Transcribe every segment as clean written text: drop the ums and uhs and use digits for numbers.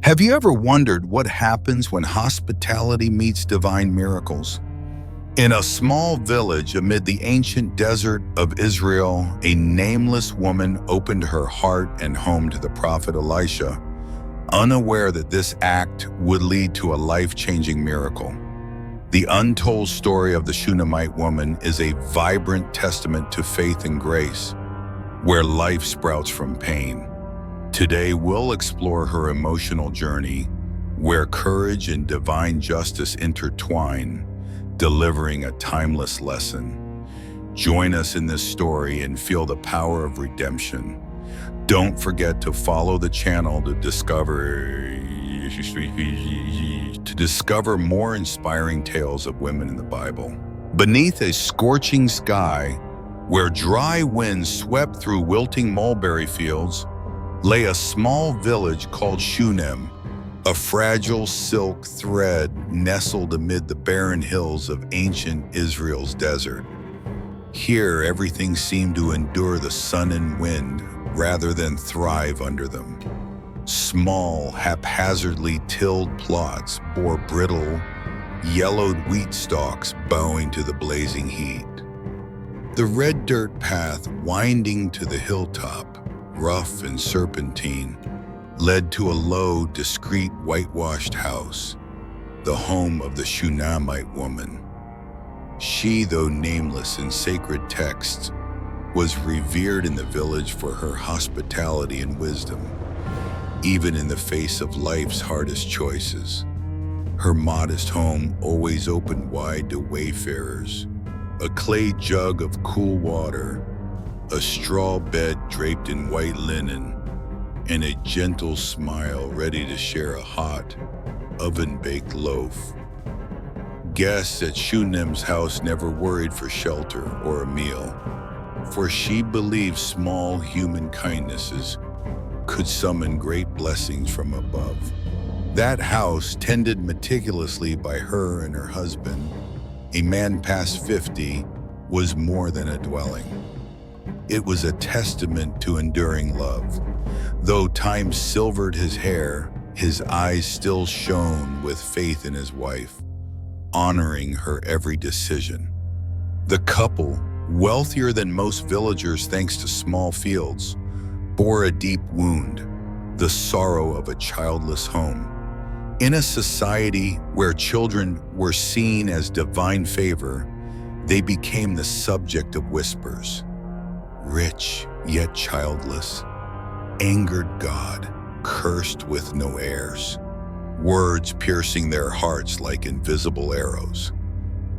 Have you ever wondered what happens when hospitality meets divine miracles? In a small village amid the ancient desert of Israel, a nameless woman opened her heart and home to the prophet Elisha, unaware that this act would lead to a life-changing miracle. The untold story of the Shunammite woman is a vibrant testament to faith and grace, where life sprouts from pain. Today, we'll explore her emotional journey, where courage and divine justice intertwine, delivering a timeless lesson. Join us in this story and feel the power of redemption. Don't forget to follow the channel to discover more inspiring tales of women in the Bible. Beneath a scorching sky, where dry winds swept through wilting mulberry fields, lay a small village called Shunem, a fragile silk thread nestled amid the barren hills of ancient Israel's desert. Here, everything seemed to endure the sun and wind rather than thrive under them. Small, haphazardly tilled plots bore brittle, yellowed wheat stalks bowing to the blazing heat. The red dirt path winding to the hilltop, rough and serpentine, led to a low, discreet, whitewashed house, the home of the Shunammite woman. She, though nameless in sacred texts, was revered in the village for her hospitality and wisdom, even in the face of life's hardest choices. Her modest home always opened wide to wayfarers, a clay jug of cool water, a straw bed draped in white linen, and a gentle smile ready to share a hot, oven-baked loaf. Guests at Shunem's house never worried for shelter or a meal, for she believed small human kindnesses could summon great blessings from above. That house, tended meticulously by her and her husband, a man past 50, was more than a dwelling. It was a testament to enduring love. Though time silvered his hair, his eyes still shone with faith in his wife, honoring her every decision. The couple, wealthier than most villagers thanks to small fields, bore a deep wound, the sorrow of a childless home. In a society where children were seen as divine favor, they became the subject of whispers. Rich yet childless, angered God, cursed with no heirs, words piercing their hearts like invisible arrows.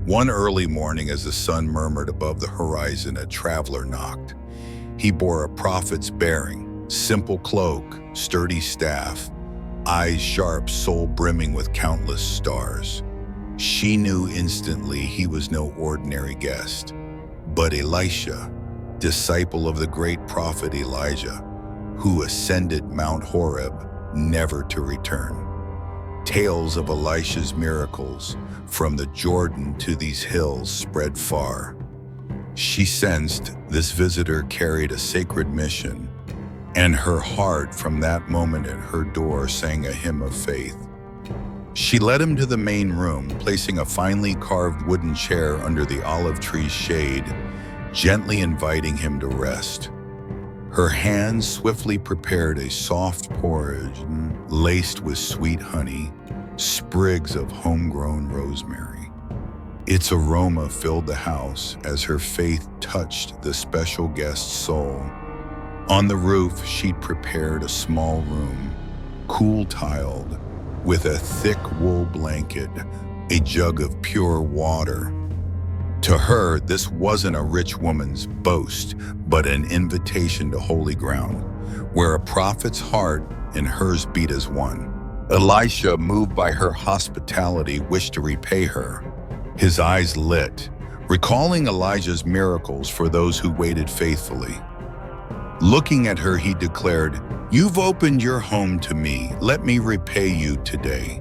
One early morning, as the sun murmured above the horizon, a traveler knocked. He bore a prophet's bearing, simple cloak, sturdy staff, eyes sharp, soul brimming with countless stars. She knew instantly he was no ordinary guest, but Elisha, disciple of the great prophet Elijah, who ascended Mount Horeb, never to return. Tales of Elisha's miracles from the Jordan to these hills spread far. She sensed this visitor carried a sacred mission, and her heart from that moment at her door sang a hymn of faith. She led him to the main room, placing a finely carved wooden chair under the olive tree's shade, gently inviting him to rest. Her hands swiftly prepared a soft porridge laced with sweet honey, sprigs of homegrown rosemary. Its aroma filled the house as her faith touched the special guest's soul. On the roof, she'd prepared a small room, cool-tiled, with a thick wool blanket, a jug of pure water. To her, this wasn't a rich woman's boast, but an invitation to holy ground, where a prophet's heart and hers beat as one. Elisha, moved by her hospitality, wished to repay her. His eyes lit, recalling Elijah's miracles for those who waited faithfully. Looking at her, he declared, "You've opened your home to me. Let me repay you today."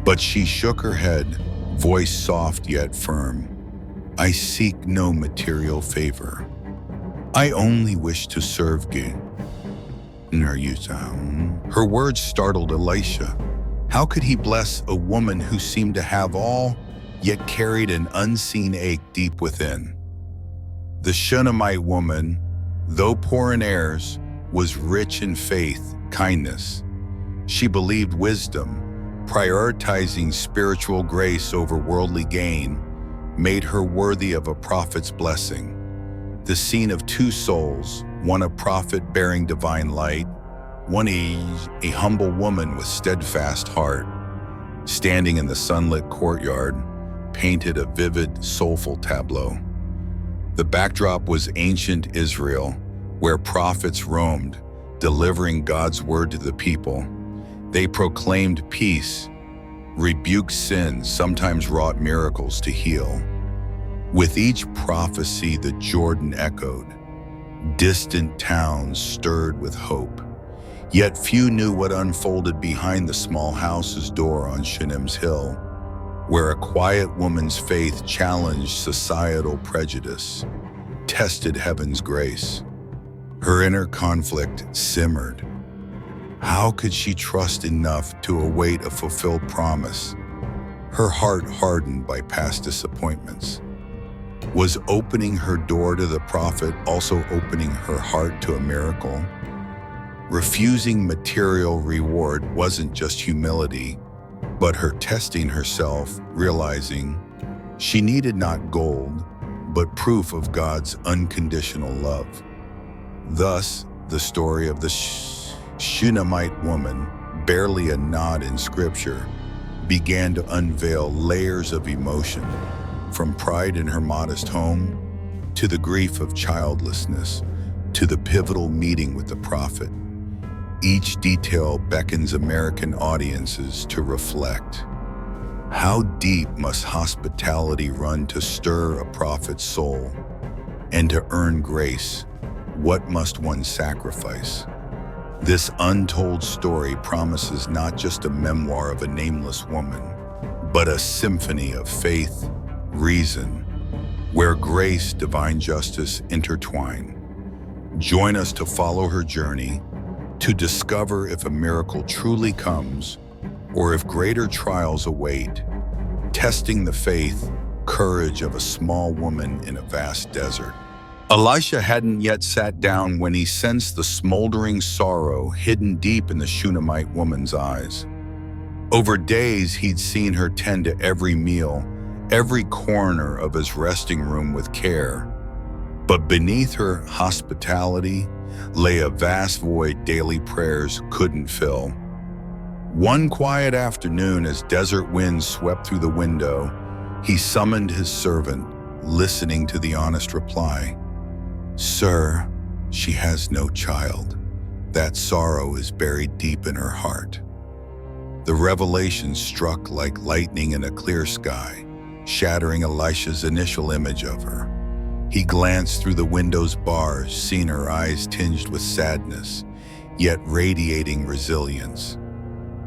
But she shook her head, voice soft yet firm. "I seek no material favor. I only wish to serve you." Her words startled Elisha. How could he bless a woman who seemed to have all, yet carried an unseen ache deep within? The Shunammite woman, though poor in heirs, was rich in faith, kindness. She believed wisdom, prioritizing spiritual grace over worldly gain, made her worthy of a prophet's blessing. The scene of two souls, one a prophet bearing divine light, one a humble woman with steadfast heart, standing in the sunlit courtyard, painted a vivid, soulful tableau. The backdrop was ancient Israel, where prophets roamed, delivering God's word to the people. They proclaimed peace, rebuked sin, sometimes wrought miracles to heal. With each prophecy, the Jordan echoed. Distant towns stirred with hope. Yet few knew what unfolded behind the small house's door on Shunam's hill, where a quiet woman's faith challenged societal prejudice, tested heaven's grace. Her inner conflict simmered. How could she trust enough to await a fulfilled promise? Her heart hardened by past disappointments. Was opening her door to the prophet also opening her heart to a miracle? Refusing material reward wasn't just humility, but her testing herself, realizing she needed not gold, but proof of God's unconditional love. Thus, the story of the Shunammite woman, barely a nod in Scripture, began to unveil layers of emotion, from pride in her modest home, to the grief of childlessness, to the pivotal meeting with the prophet. Each detail beckons American audiences to reflect. How deep must hospitality run to stir a prophet's soul? And to earn grace, what must one sacrifice? This untold story promises not just a memoir of a nameless woman, but a symphony of faith, reason, where grace, divine justice intertwine. Join us to follow her journey, to discover if a miracle truly comes or if greater trials await, testing the faith, courage of a small woman in a vast desert. Elisha hadn't yet sat down when he sensed the smoldering sorrow hidden deep in the Shunammite woman's eyes. Over days, he'd seen her tend to every meal, every corner of his resting room with care. But beneath her hospitality lay a vast void daily prayers couldn't fill. One quiet afternoon, as desert winds swept through the window, he summoned his servant, listening to the honest reply. "Sir, she has no child. That sorrow is buried deep in her heart." The revelation struck like lightning in a clear sky, shattering Elisha's initial image of her. He glanced through the window's bars, seeing her eyes tinged with sadness, yet radiating resilience.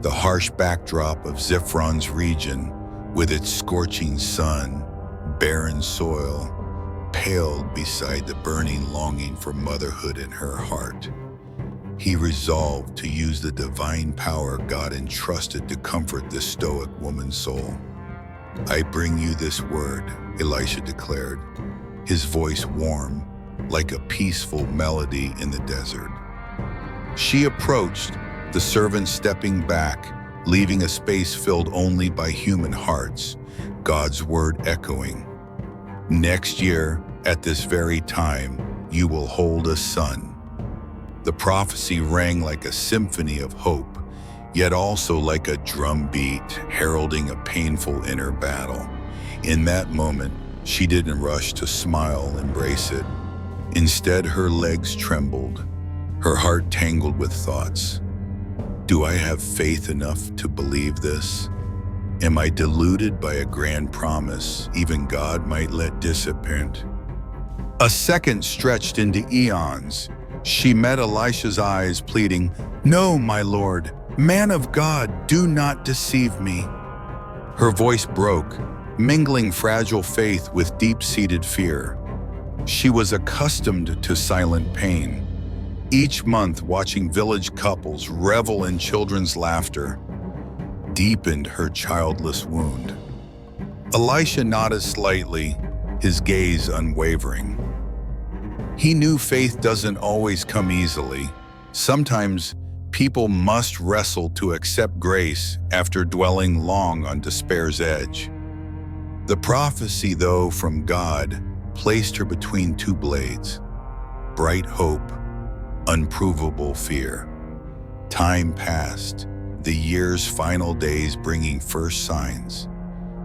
The harsh backdrop of Ziphron's region, with its scorching sun, barren soil, paled beside the burning longing for motherhood in her heart. He resolved to use the divine power God entrusted to comfort this stoic woman's soul. "I bring you this word," Elisha declared, his voice warm, like a peaceful melody in the desert. She approached, the servant stepping back, leaving a space filled only by human hearts, God's word echoing. "Next year, at this very time, you will hold a son." The prophecy rang like a symphony of hope, yet also like a drumbeat heralding a painful inner battle. In that moment, she didn't rush to smile, embrace it. Instead, her legs trembled, her heart tangled with thoughts. Do I have faith enough to believe this? Am I deluded by a grand promise even God might let disappoint? A second stretched into eons. She met Elisha's eyes, pleading, "No, my lord, man of God, do not deceive me." Her voice broke, mingling fragile faith with deep-seated fear. She was accustomed to silent pain, Each month, watching village couples revel in children's laughter deepened her childless wound. Elisha nodded slightly, his gaze unwavering. He knew faith doesn't always come easily. Sometimes people must wrestle to accept grace after dwelling long on despair's edge. The prophecy, though, from God placed her between two blades: bright hope, unprovable fear. Time passed, the year's final days bringing first signs.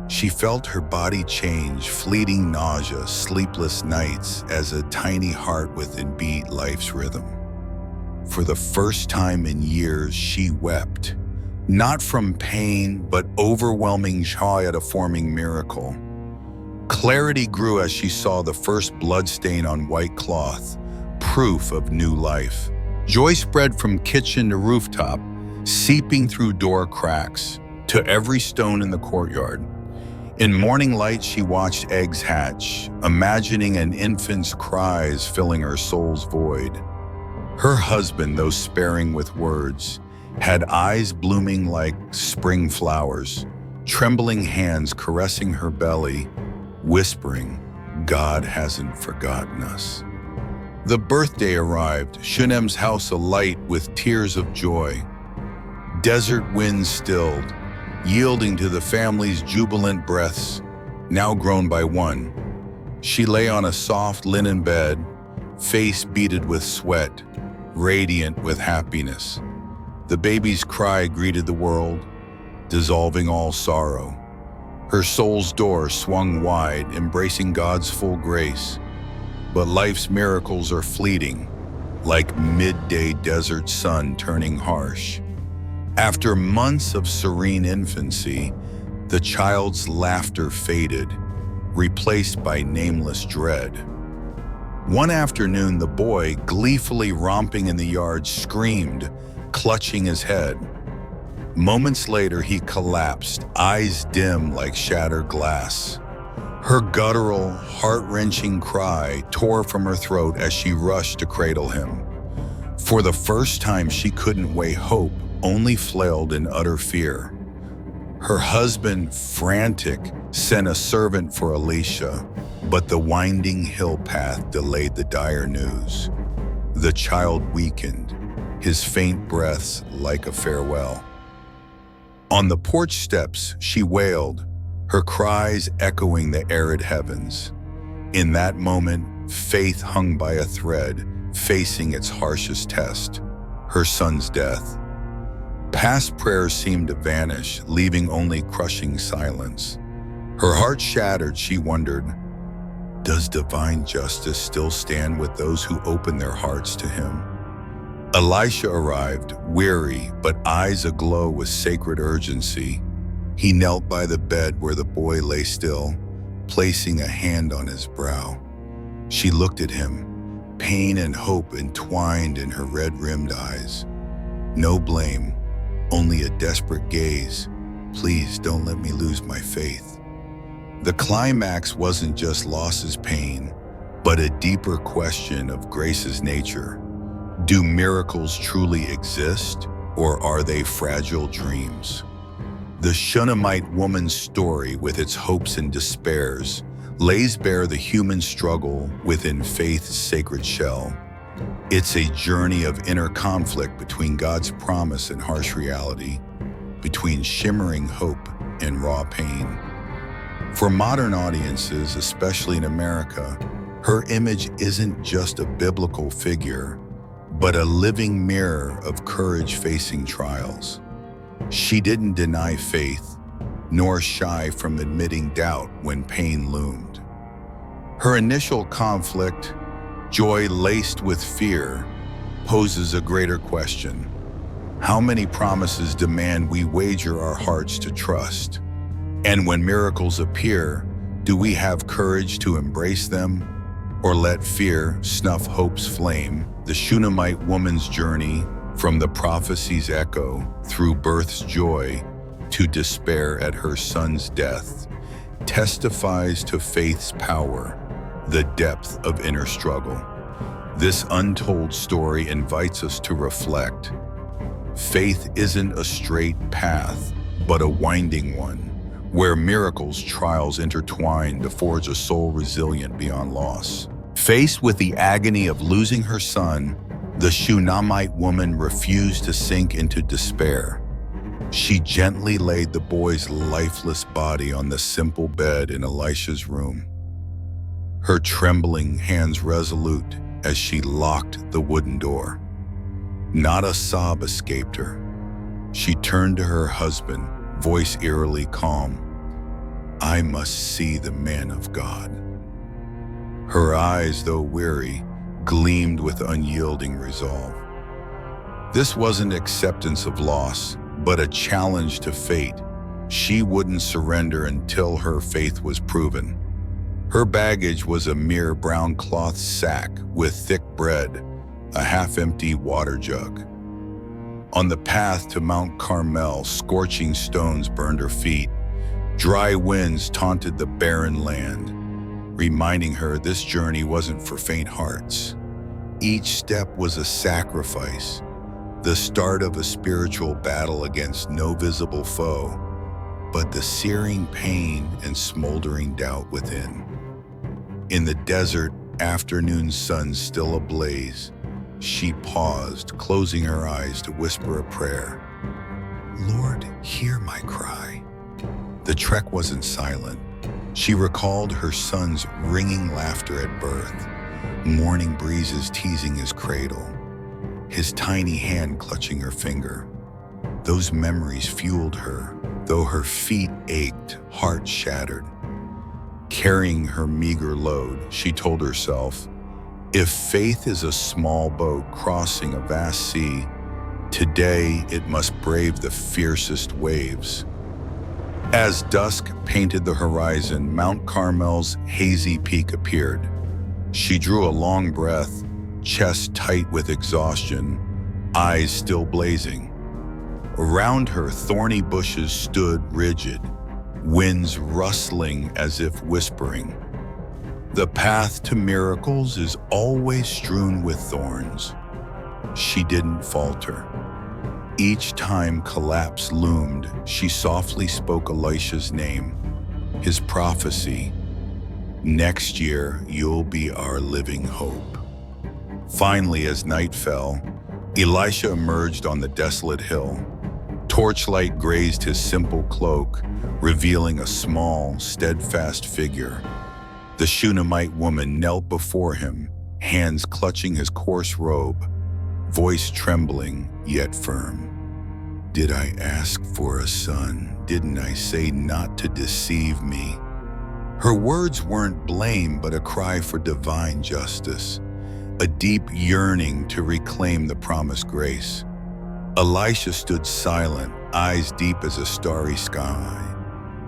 She felt her body change, fleeting nausea, sleepless nights, as a tiny heart within beat life's rhythm. For the first time in years, she wept, not from pain, but overwhelming joy at a forming miracle. Clarity grew as she saw the first bloodstain on white cloth, proof of new life. Joy spread from kitchen to rooftop, seeping through door cracks to every stone in the courtyard. In morning light, she watched eggs hatch, imagining an infant's cries filling her soul's void. Her husband, though sparing with words, had eyes blooming like spring flowers, trembling hands caressing her belly, whispering, "God hasn't forgotten us." The birthday arrived, Shunem's house alight with tears of joy. Desert winds stilled, yielding to the family's jubilant breaths, now grown by one. She lay on a soft linen bed, face beaded with sweat, radiant with happiness. The baby's cry greeted the world, dissolving all sorrow. Her soul's door swung wide, embracing God's full grace. But life's miracles are fleeting, like midday desert sun turning harsh. After months of serene infancy, the child's laughter faded, replaced by nameless dread. One afternoon, the boy, gleefully romping in the yard, screamed, clutching his head. Moments later, he collapsed, eyes dim like shattered glass. Her guttural, heart-wrenching cry tore from her throat as she rushed to cradle him. For the first time, she couldn't weigh hope, only flailed in utter fear. Her husband, frantic, sent a servant for Elisha, but the winding hill path delayed the dire news. The child weakened, his faint breaths like a farewell. On the porch steps, she wailed, her cries echoing the arid heavens. In that moment, faith hung by a thread, facing its harshest test, her son's death. Past prayers seemed to vanish, leaving only crushing silence. Her heart shattered, she wondered, does divine justice still stand with those who open their hearts to him? Elisha arrived, weary, but eyes aglow with sacred urgency. He knelt by the bed where the boy lay still, placing a hand on his brow. She looked at him, pain and hope entwined in her red-rimmed eyes. No blame, only a desperate gaze. Please don't let me lose my faith. The climax wasn't just loss's pain, but a deeper question of grace's nature. Do miracles truly exist, or are they fragile dreams? The Shunammite woman's story, with its hopes and despairs, lays bare the human struggle within faith's sacred shell. It's a journey of inner conflict between God's promise and harsh reality, between shimmering hope and raw pain. For modern audiences, especially in America, her image isn't just a biblical figure, but a living mirror of courage facing trials. She didn't deny faith, nor shy from admitting doubt when pain loomed. Her initial conflict, joy laced with fear, poses a greater question. How many promises demand we wager our hearts to trust? And when miracles appear, do we have courage to embrace them, or let fear snuff hope's flame? The Shunammite woman's journey, from the prophecy's echo through birth's joy to despair at her son's death, testifies to faith's power, the depth of inner struggle. This untold story invites us to reflect. Faith isn't a straight path, but a winding one, where miracles, trials intertwine to forge a soul resilient beyond loss. Faced with the agony of losing her son, the Shunammite woman refused to sink into despair. She gently laid the boy's lifeless body on the simple bed in Elisha's room, her trembling hands resolute as she locked the wooden door. Not a sob escaped her. She turned to her husband, voice eerily calm. "I must see the man of God." Her eyes, though weary, gleamed with unyielding resolve. This wasn't acceptance of loss, but a challenge to fate. She wouldn't surrender until her faith was proven. Her baggage was a mere brown cloth sack with thick bread, a half-empty water jug. On the path to Mount Carmel, scorching stones burned her feet. Dry winds taunted the barren land, reminding her this journey wasn't for faint hearts. Each step was a sacrifice, the start of a spiritual battle against no visible foe, but the searing pain and smoldering doubt within. In the desert, afternoon sun still ablaze, she paused, closing her eyes to whisper a prayer. "Lord, hear my cry." The trek wasn't silent. She recalled her son's ringing laughter at birth, morning breezes teasing his cradle, his tiny hand clutching her finger. Those memories fueled her, though her feet ached, heart shattered. Carrying her meager load, she told herself, if faith is a small boat crossing a vast sea, today it must brave the fiercest waves. As dusk painted the horizon, Mount Carmel's hazy peak appeared. She drew a long breath, chest tight with exhaustion, eyes still blazing. Around her, thorny bushes stood rigid, winds rustling as if whispering. The path to miracles is always strewn with thorns. She didn't falter. Each time collapse loomed, she softly spoke Elisha's name, his prophecy. Next year, you'll be our living hope. Finally, as night fell, Elisha emerged on the desolate hill. Torchlight grazed his simple cloak, revealing a small, steadfast figure. The Shunammite woman knelt before him, hands clutching his coarse robe, voice trembling yet firm. Did I ask for a son? Didn't I say not to deceive me? Her words weren't blame, but a cry for divine justice, a deep yearning to reclaim the promised grace. Elisha stood silent, eyes deep as a starry sky.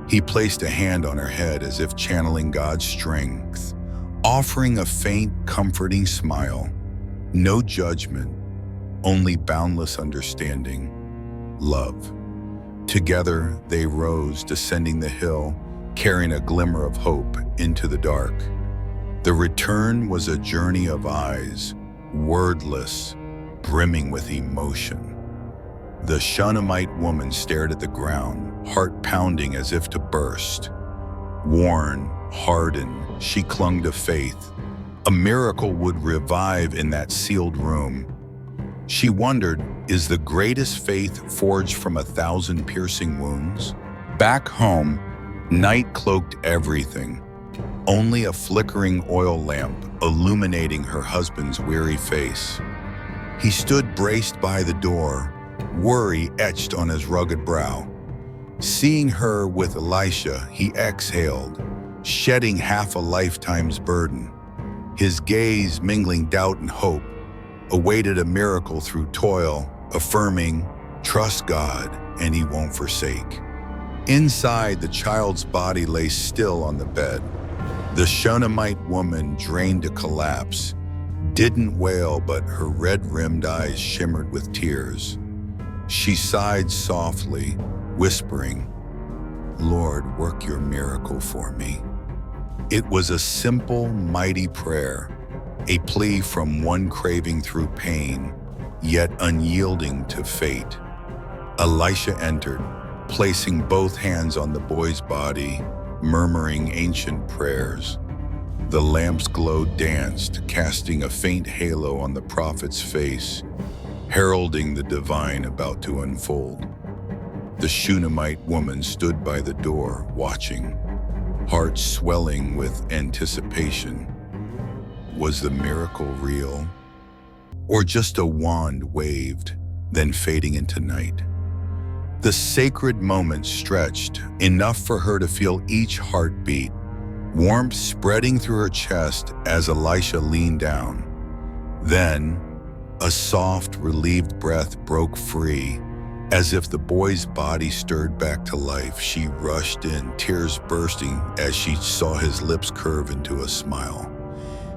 He placed a hand on her head as if channeling God's strength, offering a faint, comforting smile. No judgment, only boundless understanding, love. Together they rose, descending the hill, carrying a glimmer of hope into the dark. The return was a journey of eyes, wordless, brimming with emotion. The Shunammite woman stared at the ground, heart pounding as if to burst. Worn, hardened, she clung to faith. A miracle would revive in that sealed room. She wondered, is the greatest faith forged from 1,000 piercing wounds? Back home, night cloaked everything. Only a flickering oil lamp illuminating her husband's weary face. He stood braced by the door, worry etched on his rugged brow. Seeing her with Elisha, he exhaled, shedding half a lifetime's burden. His gaze, mingling doubt and hope, awaited a miracle through toil, affirming, trust God and he won't forsake. Inside, the child's body lay still on the bed. The Shunammite woman, drained to collapse, didn't wail, but her red-rimmed eyes shimmered with tears. She sighed softly, whispering, Lord, work your miracle for me. It was a simple, mighty prayer, a plea from one craving through pain, yet unyielding to fate. Elisha entered, placing both hands on the boy's body, murmuring ancient prayers. The lamp's glow danced, casting a faint halo on the prophet's face, heralding the divine about to unfold. The Shunammite woman stood by the door, watching, heart swelling with anticipation. Was the miracle real? Or just a wand waved, then fading into night? The sacred moment stretched, enough for her to feel each heartbeat, warmth spreading through her chest as Elisha leaned down. Then, a soft, relieved breath broke free, as if the boy's body stirred back to life. She rushed in, tears bursting as she saw his lips curve into a smile.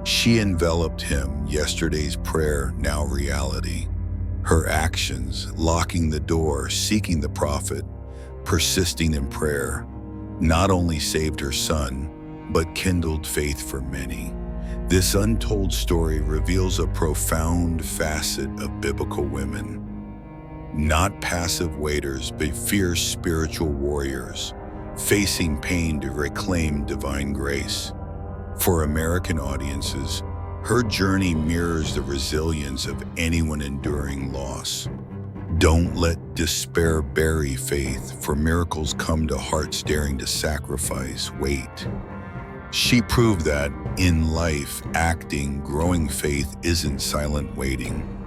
She enveloped him, yesterday's prayer, now reality. Her actions, locking the door, seeking the prophet, persisting in prayer, not only saved her son, but kindled faith for many. This untold story reveals a profound facet of biblical women. Not passive waiters, but fierce spiritual warriors, facing pain to reclaim divine grace. For American audiences, her journey mirrors the resilience of anyone enduring loss. Don't let despair bury faith, for miracles come to hearts daring to sacrifice. Wait. She proved that, in life, acting, growing faith isn't silent waiting,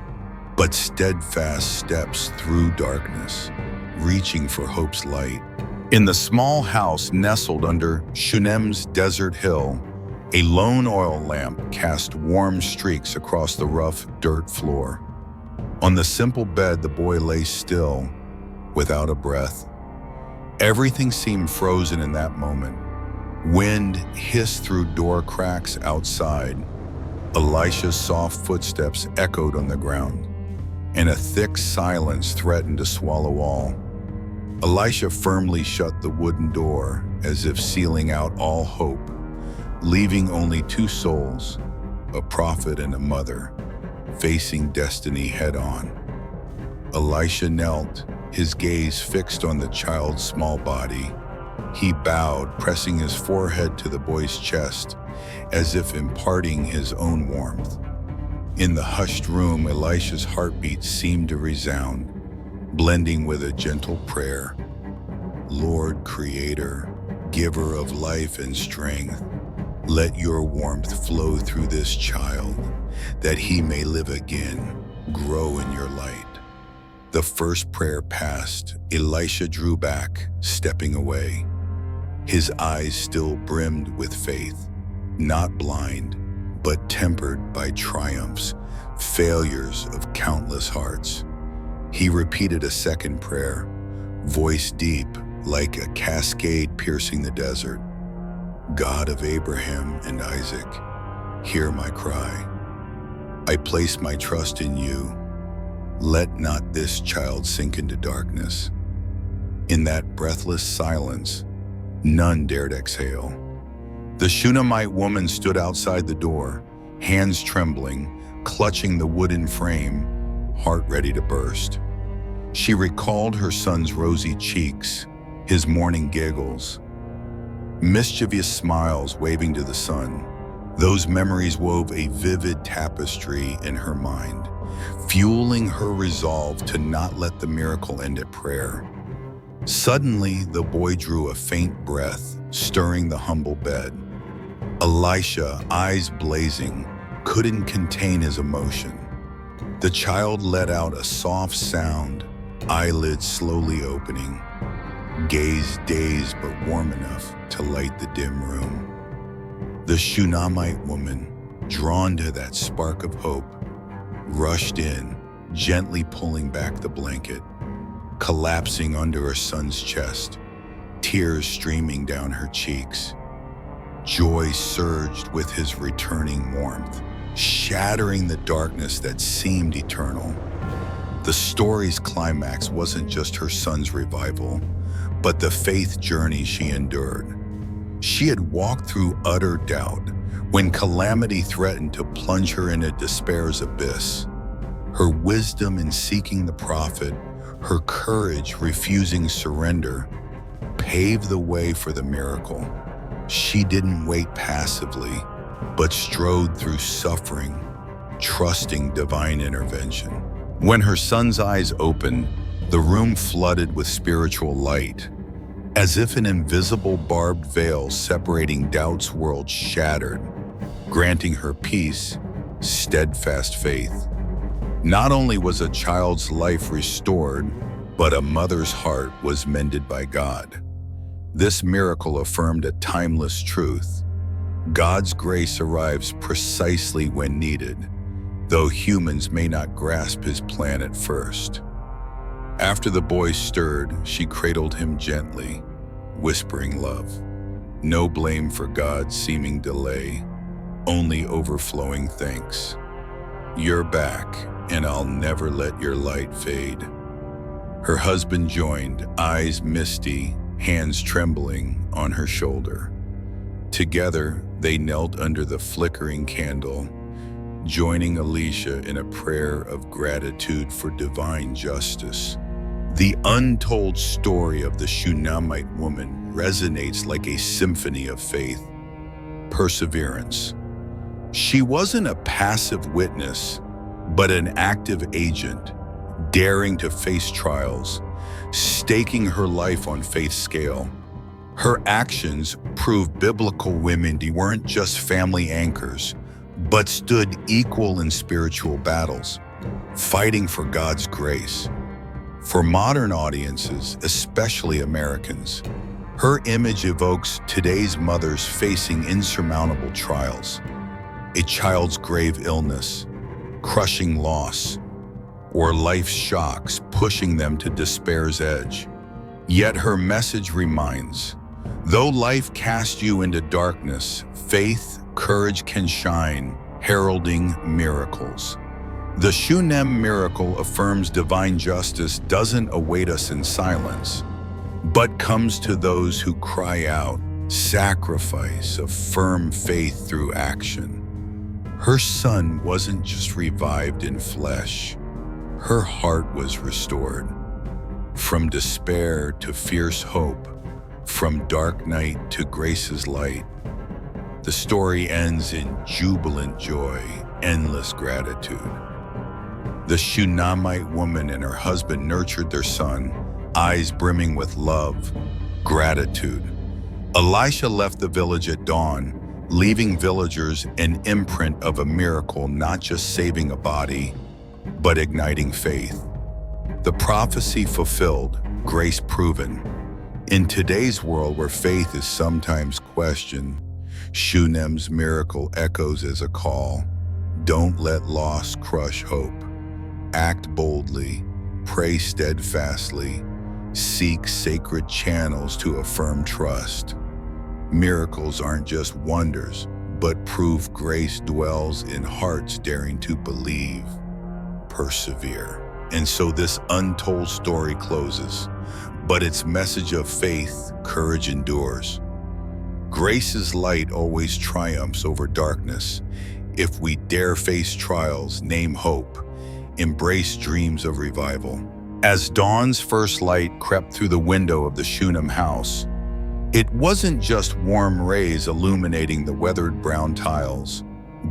but steadfast steps through darkness, reaching for hope's light. In the small house nestled under Shunem's desert hill, a lone oil lamp cast warm streaks across the rough dirt floor. On the simple bed, the boy lay still, without a breath. Everything seemed frozen in that moment. Wind hissed through door cracks outside. Elisha's soft footsteps echoed on the ground, and a thick silence threatened to swallow all. Elisha firmly shut the wooden door, as if sealing out all hope, leaving only two souls, a prophet and a mother, facing destiny head-on. Elisha knelt, his gaze fixed on the child's small body. He bowed, pressing his forehead to the boy's chest, as if imparting his own warmth. In the hushed room, Elisha's heartbeat seemed to resound, blending with a gentle prayer. Lord, Creator, giver of life and strength, let your warmth flow through this child, that he may live again, grow in your light. The first prayer passed, Elisha drew back, stepping away. His eyes still brimmed with faith, not blind, but tempered by triumphs, failures of countless hearts. He repeated a second prayer, voice deep, like a cascade piercing the desert. God of Abraham and Isaac, hear my cry. I place my trust in you. Let not this child sink into darkness. In that breathless silence, none dared exhale. The Shunammite woman stood outside the door, hands trembling, clutching the wooden frame, heart ready to burst. She recalled her son's rosy cheeks, his morning giggles, mischievous smiles waving to the sun. Those memories wove a vivid tapestry in her mind, fueling her resolve to not let the miracle end at prayer. Suddenly, the boy drew a faint breath, stirring the humble bed. Elisha, eyes blazing, couldn't contain his emotion. The child let out a soft sound, eyelids slowly opening, gaze dazed but warm enough to light the dim room. The Shunammite woman, drawn to that spark of hope, rushed in, gently pulling back the blanket, collapsing under her son's chest, tears streaming down her cheeks. Joy surged with his returning warmth, shattering the darkness that seemed eternal. The story's climax wasn't just her son's revival, but the faith journey she endured. She had walked through utter doubt, When calamity threatened to plunge her into despair's abyss, her wisdom in seeking the prophet, her courage refusing surrender, paved the way for the miracle. She didn't wait passively, but strode through suffering, trusting divine intervention. When her son's eyes opened, the room flooded with spiritual light, as if an invisible barbed veil separating doubt's world shattered, granting her peace, steadfast faith. Not only was a child's life restored, but a mother's heart was mended by God. This miracle affirmed a timeless truth. God's grace arrives precisely when needed, though humans may not grasp his plan at first. After the boy stirred, she cradled him gently, whispering love. No blame for God's seeming delay, only overflowing thanks. You're back, and I'll never let your light fade. Her husband joined, eyes misty, hands trembling on her shoulder. Together, they knelt under the flickering candle, joining Elisha in a prayer of gratitude for divine justice. The untold story of the Shunammite woman resonates like a symphony of faith, perseverance. She wasn't a passive witness, but an active agent, daring to face trials, staking her life on faith's scale. Her actions prove biblical women weren't just family anchors, but stood equal in spiritual battles, fighting for God's grace. For modern audiences, especially Americans, her image evokes today's mothers facing insurmountable trials, a child's grave illness, crushing loss, or life's shocks pushing them to despair's edge. Yet her message reminds, though life casts you into darkness, faith, courage can shine, heralding miracles. The Shunem miracle affirms divine justice doesn't await us in silence, but comes to those who cry out, sacrifice of firm faith through action. Her son wasn't just revived in flesh, her heart was restored. From despair to fierce hope, from dark night to grace's light. The story ends in jubilant joy, endless gratitude. The Shunammite woman and her husband nurtured their son, eyes brimming with love, gratitude. Elisha left the village at dawn, leaving villagers an imprint of a miracle, not just saving a body, but igniting faith. The prophecy fulfilled, grace proven. In today's world where faith is sometimes questioned, Shunem's miracle echoes as a call. Don't let loss crush hope. Act boldly, pray steadfastly, seek sacred channels to affirm trust. Miracles aren't just wonders, but prove grace dwells in hearts daring to believe, persevere. And so this untold story closes, but its message of faith, courage endures. Grace's light always triumphs over darkness. If we dare face trials, name hope, embrace dreams of revival. As dawn's first light crept through the window of the Shunem house, it wasn't just warm rays illuminating the weathered brown tiles,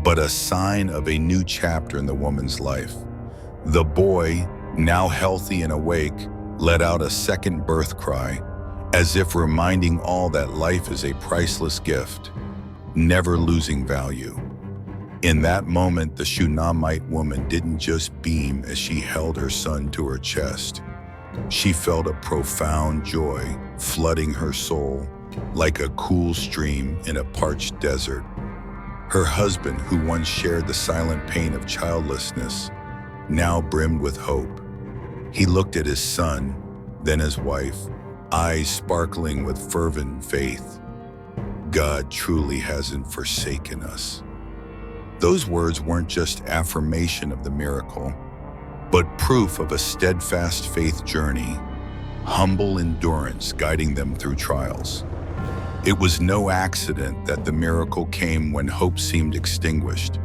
but a sign of a new chapter in the woman's life. The boy, now healthy and awake, let out a second birth cry, as if reminding all that life is a priceless gift, never losing value. In that moment, the Shunammite woman didn't just beam as she held her son to her chest. She felt a profound joy flooding her soul, like a cool stream in a parched desert. Her husband, who once shared the silent pain of childlessness, now brimmed with hope. He looked at his son, then his wife, eyes sparkling with fervent faith. God truly hasn't forsaken us. Those words weren't just affirmation of the miracle, but proof of a steadfast faith journey, humble endurance guiding them through trials. It was no accident that the miracle came when hope seemed extinguished.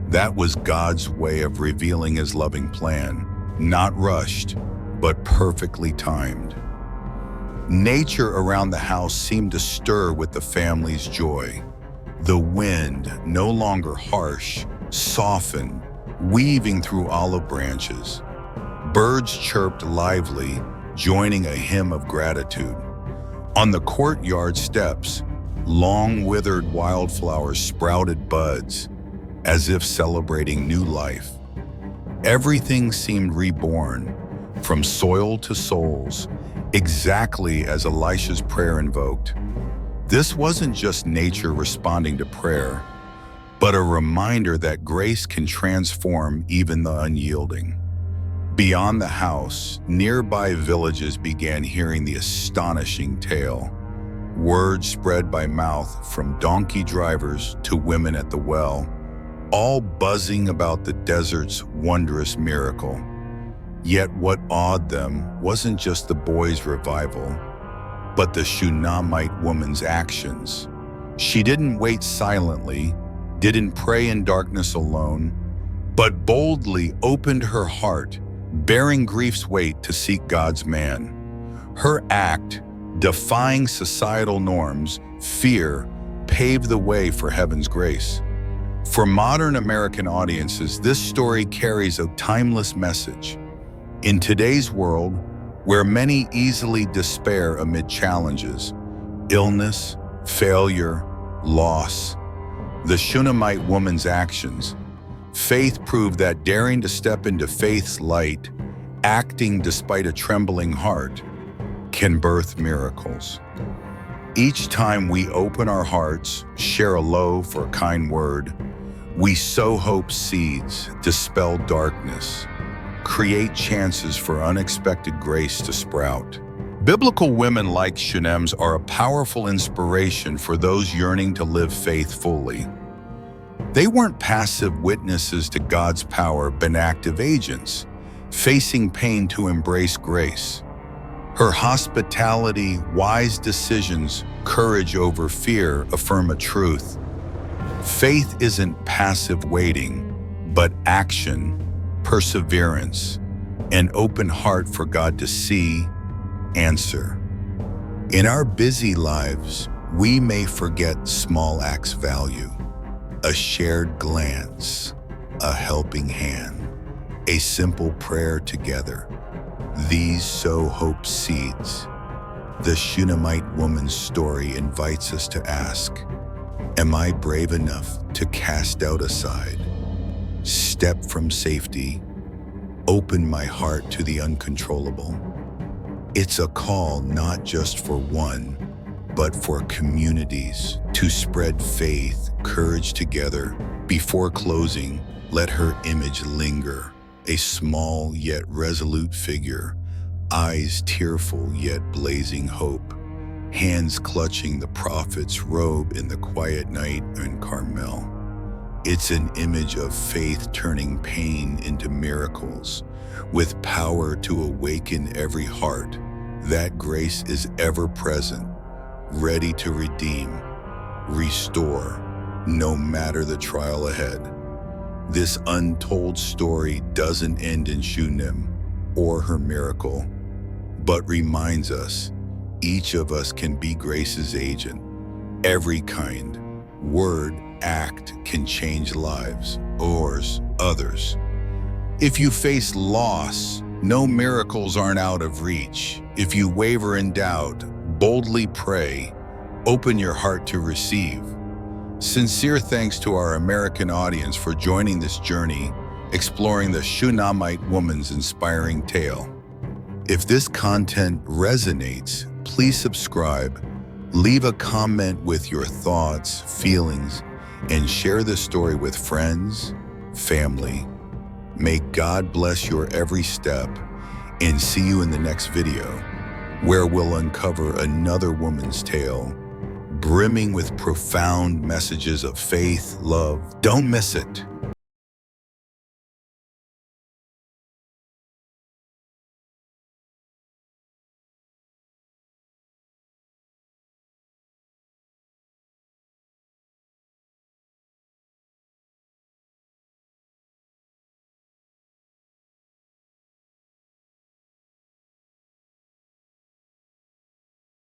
That was God's way of revealing his loving plan, not rushed, but perfectly timed. Nature around the house seemed to stir with the family's joy. The wind, no longer harsh, softened, weaving through olive branches. Birds chirped lively, joining a hymn of gratitude. On the courtyard steps, long withered wildflowers sprouted buds, as if celebrating new life. Everything seemed reborn, from soil to souls, exactly as Elisha's prayer invoked. This wasn't just nature responding to prayer, but a reminder that grace can transform even the unyielding. Beyond the house, nearby villages began hearing the astonishing tale. Word spread by mouth from donkey drivers to women at the well, all buzzing about the desert's wondrous miracle. Yet what awed them wasn't just the boy's revival, but the Shunammite woman's actions. She didn't wait silently, didn't pray in darkness alone, but boldly opened her heart, bearing grief's weight to seek God's man. Her act, defying societal norms, fear, paved the way for heaven's grace. For modern American audiences, this story carries a timeless message. In today's world, where many easily despair amid challenges, illness, failure, loss, the Shunammite woman's actions, faith proved that daring to step into faith's light, acting despite a trembling heart, can birth miracles. Each time we open our hearts, share a loaf or a kind word, we sow hope's seeds, dispel darkness, create chances for unexpected grace to sprout. Biblical women like Shunammite are a powerful inspiration for those yearning to live faith fully. They weren't passive witnesses to God's power, but active agents, facing pain to embrace grace. Her hospitality, wise decisions, courage over fear affirm a truth. Faith isn't passive waiting, but action, perseverance, an open heart for God to see, answer. In our busy lives, we may forget small acts' value. A shared glance, a helping hand, a simple prayer together. These sow hope seeds. The Shunammite woman's story invites us to ask, am I brave enough to cast doubt aside, step from safety, open my heart to the uncontrollable? It's a call not just for one, but for communities to spread faith, courage together. Before closing, let her image linger, a small yet resolute figure, eyes tearful yet blazing hope, hands clutching the prophet's robe in the quiet night in Carmel. It's an image of faith turning pain into miracles, with power to awaken every heart. That grace is ever present, ready to redeem, restore, no matter the trial ahead. This untold story doesn't end in Shunammite or her miracle, but reminds us each of us can be grace's agent. Every kind, word, act can change lives, others. If you face loss, no miracles aren't out of reach. If you waver in doubt, boldly pray, open your heart to receive. Sincere thanks to our American audience for joining this journey, exploring the Shunammite woman's inspiring tale. If this content resonates, please subscribe, leave a comment with your thoughts, feelings, and share this story with friends, family. May God bless your every step, and see you in the next video, where we'll uncover another woman's tale, brimming with profound messages of faith, love. Don't miss it.